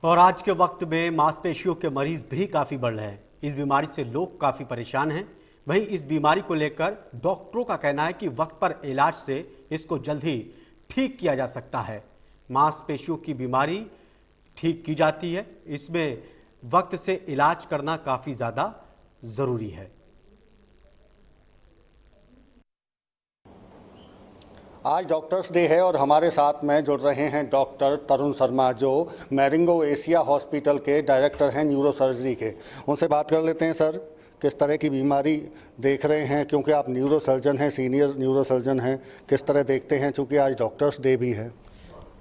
और आज के वक्त में मांसपेशियों के मरीज भी काफ़ी बढ़ रहे हैं। इस बीमारी से लोग काफ़ी परेशान हैं। वहीं इस बीमारी को लेकर डॉक्टरों का कहना है कि वक्त पर इलाज से इसको जल्द ही ठीक किया जा सकता है। मांसपेशियों की बीमारी ठीक की जाती है, इसमें वक्त से इलाज करना काफ़ी ज़्यादा ज़रूरी है। आज डॉक्टर्स डे है और हमारे साथ में जुड़ रहे हैं डॉक्टर तरुण शर्मा, जो मैरिंगो एशिया हॉस्पिटल के डायरेक्टर हैं न्यूरो सर्जरी के। उनसे बात कर लेते हैं। सर, किस तरह की बीमारी देख रहे हैं, क्योंकि आप न्यूरो सर्जन हैं, सीनियर न्यूरो सर्जन हैं, किस तरह देखते हैं, चूँकि आज डॉक्टर्स डे भी है।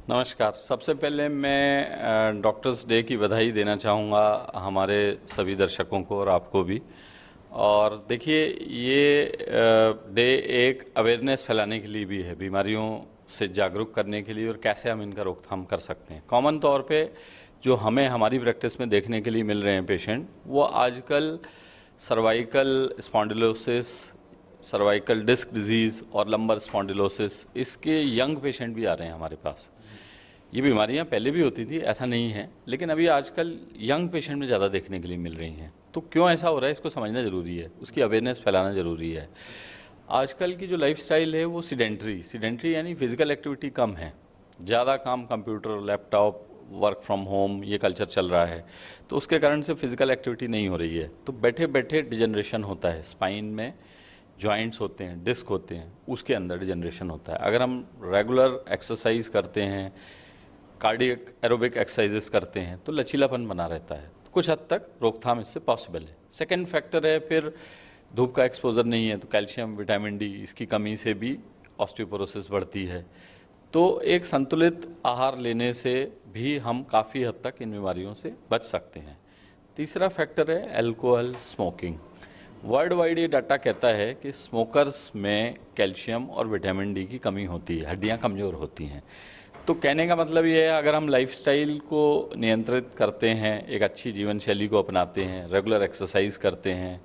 नमस्कार। सबसे पहले मैं डॉक्टर्स डे की बधाई देना चाहूँगा हमारे सभी दर्शकों को और आपको भी। और देखिए, ये डे एक अवेयरनेस फैलाने के लिए भी है, बीमारियों से जागरूक करने के लिए और कैसे हम इनका रोकथाम कर सकते हैं। कॉमन तौर पे जो हमें हमारी प्रैक्टिस में देखने के लिए मिल रहे हैं पेशेंट, वो आजकल cervical spondylosis, cervical disc disease और लंबर स्पॉन्डिलोसिस, इसके यंग पेशेंट भी आ रहे हैं हमारे पास। ये बीमारियां पहले भी होती थी, ऐसा नहीं है, लेकिन अभी आजकल यंग पेशेंट में ज़्यादा देखने के लिए मिल रही हैं। तो क्यों ऐसा हो रहा है, इसको समझना ज़रूरी है, उसकी अवेयरनेस फैलाना ज़रूरी है। आजकल की जो लाइफस्टाइल है वो सीडेंट्री यानी फिजिकल एक्टिविटी कम है, ज़्यादा काम computer, laptop, work from home, ये कल्चर चल रहा है। तो उसके कारण से फिजिकल एक्टिविटी नहीं हो रही है, तो बैठे बैठे डिजनरेशन होता है। स्पाइन में जॉइंट्स होते हैं, डिस्क होते हैं, उसके अंदर डिजनरेशन होता है। अगर हम रेगुलर एक्सरसाइज करते हैं, कार्डियक एरोबिक एक्सरसाइजेस करते हैं, तो लचीलापन बना रहता है। कुछ हद तक रोकथाम इससे पॉसिबल है। सेकेंड फैक्टर है, फिर धूप का एक्सपोजर नहीं है, तो कैल्शियम, विटामिन डी, इसकी कमी से भी ऑस्टियोपोरोसिस बढ़ती है। तो एक संतुलित आहार लेने से भी हम काफ़ी हद तक इन बीमारियों से बच सकते हैं। तीसरा फैक्टर है अल्कोहल, स्मोकिंग। वर्ल्ड वाइड ये डाटा कहता है कि स्मोकर्स में कैल्शियम और विटामिन डी की कमी होती है, हड्डियां कमज़ोर होती हैं। तो कहने का मतलब ये है, अगर हम लाइफस्टाइल को नियंत्रित करते हैं, एक अच्छी जीवन शैली को अपनाते हैं, रेगुलर एक्सरसाइज करते हैं,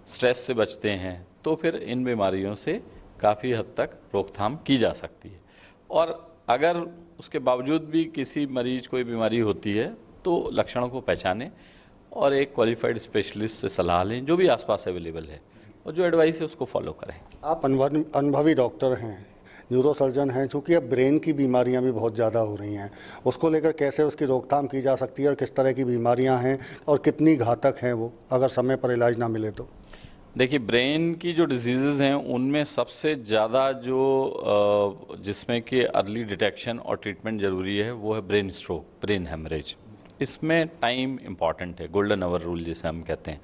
स्ट्रेस से बचते हैं, तो फिर इन बीमारियों से काफ़ी हद तक रोकथाम की जा सकती है। और अगर उसके बावजूद भी किसी मरीज को ये बीमारी होती है, तो लक्षणों को पहचानें और एक क्वालिफाइड स्पेशलिस्ट से सलाह लें जो भी आसपास अवेलेबल है, और जो एडवाइस है उसको फॉलो करें। आप अनुभवी डॉक्टर हैं, न्यूरो सर्जन हैं, चूँकि अब ब्रेन की बीमारियां भी बहुत ज़्यादा हो रही हैं, उसको लेकर कैसे उसकी रोकथाम की जा सकती है और किस तरह की बीमारियां हैं और कितनी घातक हैं वो, अगर समय पर इलाज ना मिले तो? देखिए, ब्रेन की जो डिजीज़ हैं उनमें सबसे ज़्यादा जो जिसमें कि अर्ली डिटेक्शन और ट्रीटमेंट ज़रूरी है, वो है ब्रेन स्ट्रोक, ब्रेन हेमरेज। इसमें टाइम इम्पॉर्टेंट है, गोल्डन आवर रूल जिसे हम कहते हैं।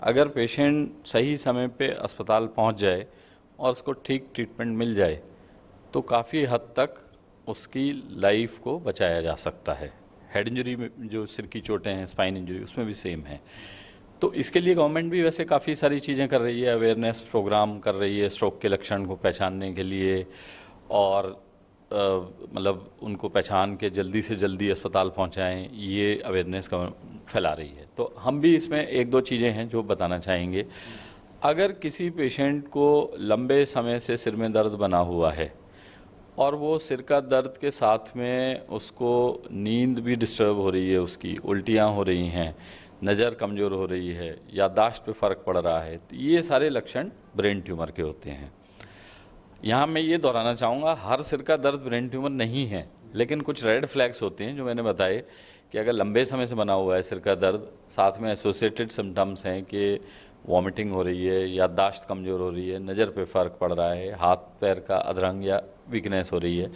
अगर पेशेंट सही समय पे अस्पताल पहुंच जाए और उसको ठीक ट्रीटमेंट मिल जाए, तो काफ़ी हद तक उसकी लाइफ को बचाया जा सकता है। हेड इंजरी में जो सिर की चोटें हैं, स्पाइन इंजरी, उसमें भी सेम है। तो इसके लिए गवर्नमेंट भी वैसे काफ़ी सारी चीज़ें कर रही है, अवेयरनेस प्रोग्राम कर रही है स्ट्रोक के लक्षण को पहचानने के लिए, और मतलब उनको पहचान के जल्दी से जल्दी अस्पताल पहुंचाएं, ये अवेयरनेस फैला रही है। तो हम भी इसमें एक दो चीज़ें हैं जो बताना चाहेंगे। अगर किसी पेशेंट को लंबे समय से सिर में दर्द बना हुआ है और वो सिर का दर्द के साथ में उसको नींद भी डिस्टर्ब हो रही है, उसकी उल्टियाँ हो रही हैं, नज़र कमज़ोर हो रही है, याददाश्त पे फ़र्क पड़ रहा है, तो ये सारे लक्षण ब्रेन ट्यूमर के होते हैं। यहाँ मैं ये दोहराना चाहूँगा, हर सिर का दर्द ब्रेन ट्यूमर नहीं है, लेकिन कुछ रेड फ्लैग्स होते हैं जो मैंने बताए कि अगर लंबे समय से बना हुआ है सिर का दर्द, साथ में एसोसिएटेड सिम्टम्स हैं कि वॉमिटिंग हो रही है, याददाश्त कमज़ोर हो रही है, नज़र पे फ़र्क पड़ रहा है, हाथ पैर का अधरंग या वीकनेस हो रही है,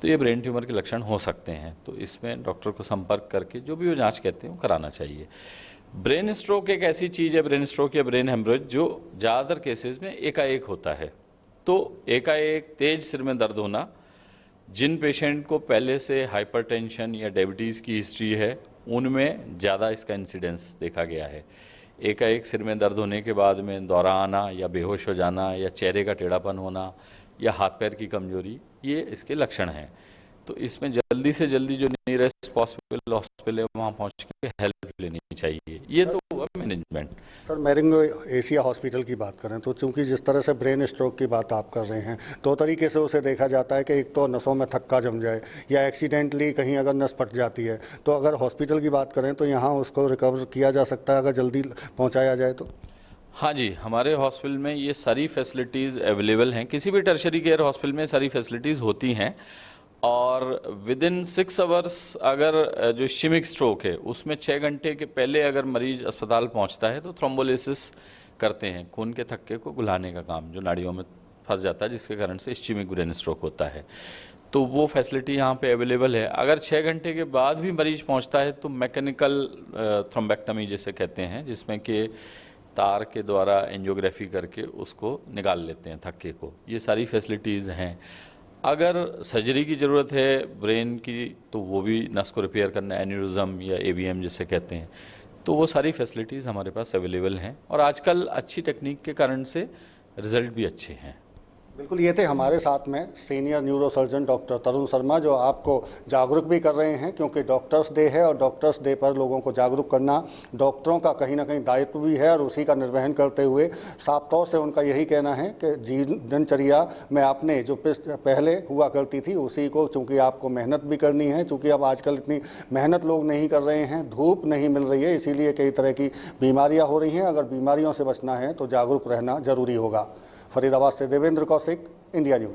तो ये ब्रेन ट्यूमर के लक्षण हो सकते हैं। तो इसमें डॉक्टर को संपर्क करके जो भी वो जांच कहते हैं वो कराना चाहिए। ब्रेन स्ट्रोक एक ऐसी चीज़ है, ब्रेन स्ट्रोक या ब्रेन हेमरेज, जो ज़्यादातर केसेस में एकाएक होता है। तो एकाएक तेज सिर में दर्द होना, जिन पेशेंट को पहले से हाइपरटेंशन या डायबिटीज़ की हिस्ट्री है, उनमें ज़्यादा इसका इंसिडेंस देखा गया है। एकाएक सिर में दर्द होने के बाद में दौरा आना या बेहोश हो जाना या चेहरे का टेढ़ापन होना या हाथ पैर की कमजोरी, ये इसके लक्षण हैं। तो इसमें जल्दी से जल्दी जो नियरेस्ट पॉसिबल हॉस्पिटल है वहाँ पहुँच के हेल्प लेनी चाहिए। ये तो हुआ management. Sir Marengo Asia hospital की बात करें तो चूंकि जिस तरह से ब्रेन स्ट्रोक की बात आप कर रहे हैं, दो तरीके से उसे देखा जाता है कि एक तो नसों में थक्का जम जाए या एक्सीडेंटली कहीं अगर नस फट जाती है, तो अगर हॉस्पिटल की बात करें तो यहाँ उसको रिकवर किया जा सकता है अगर जल्दी पहुँचाया जाए तो। हाँ जी, हमारे हॉस्पिटल में ये सारी फैसिलिटीज़ अवेलेबल हैं। किसी भी टर्शरी केयर हॉस्पिटल में सारी फैसिलिटीज़ होती हैं और विद इन 6 आवर्स अगर जो इस्चेमिक स्ट्रोक है उसमें 6 घंटे के पहले अगर मरीज अस्पताल पहुंचता है तो थ्रोम्बोलिसिस करते हैं, खून के थक्के को घुलाने का काम जो नाड़ियों में फंस जाता है जिसके कारण से इस्चेमिक ब्रेन स्ट्रोक होता है। तो वो फैसिलिटी यहाँ पे अवेलेबल है। अगर 6 घंटे के बाद भी मरीज पहुँचता है तो मैकेनिकल थ्रोम्बेक्टमी जिसे कहते हैं, जिसमें कि तार के द्वारा एंजियोग्राफी करके उसको निकाल लेते हैं थक्के को। ये सारी फैसिलिटीज़ हैं। अगर सर्जरी की ज़रूरत है ब्रेन की तो वो भी नस को रिपेयर करना, एन्यूरिज्म या एवीएम जिसे कहते हैं, तो वो सारी फैसिलिटीज़ हमारे पास अवेलेबल हैं और आजकल अच्छी टेक्निक के कारण से रिज़ल्ट भी अच्छे हैं। बिल्कुल, ये थे हमारे साथ में सीनियर न्यूरोसर्जन डॉक्टर तरुण शर्मा जो आपको जागरूक भी कर रहे हैं, क्योंकि डॉक्टर्स डे है और डॉक्टर्स डे पर लोगों को जागरूक करना डॉक्टरों का कहीं ना कहीं दायित्व भी है और उसी का निर्वहन करते हुए साफ तौर से उनका यही कहना है कि दिनचर्या में आपने जो पहले हुआ करती थी उसी को, चूँकि आपको मेहनत भी करनी है, चूँकि अब आजकल इतनी मेहनत लोग नहीं कर रहे हैं, धूप नहीं मिल रही है, इसीलिए कई तरह की बीमारियाँ हो रही हैं। अगर बीमारियों से बचना है तो जागरूक रहना जरूरी होगा। फरीदाबाद से देवेंद्र कौशिक, इंडिया न्यूज।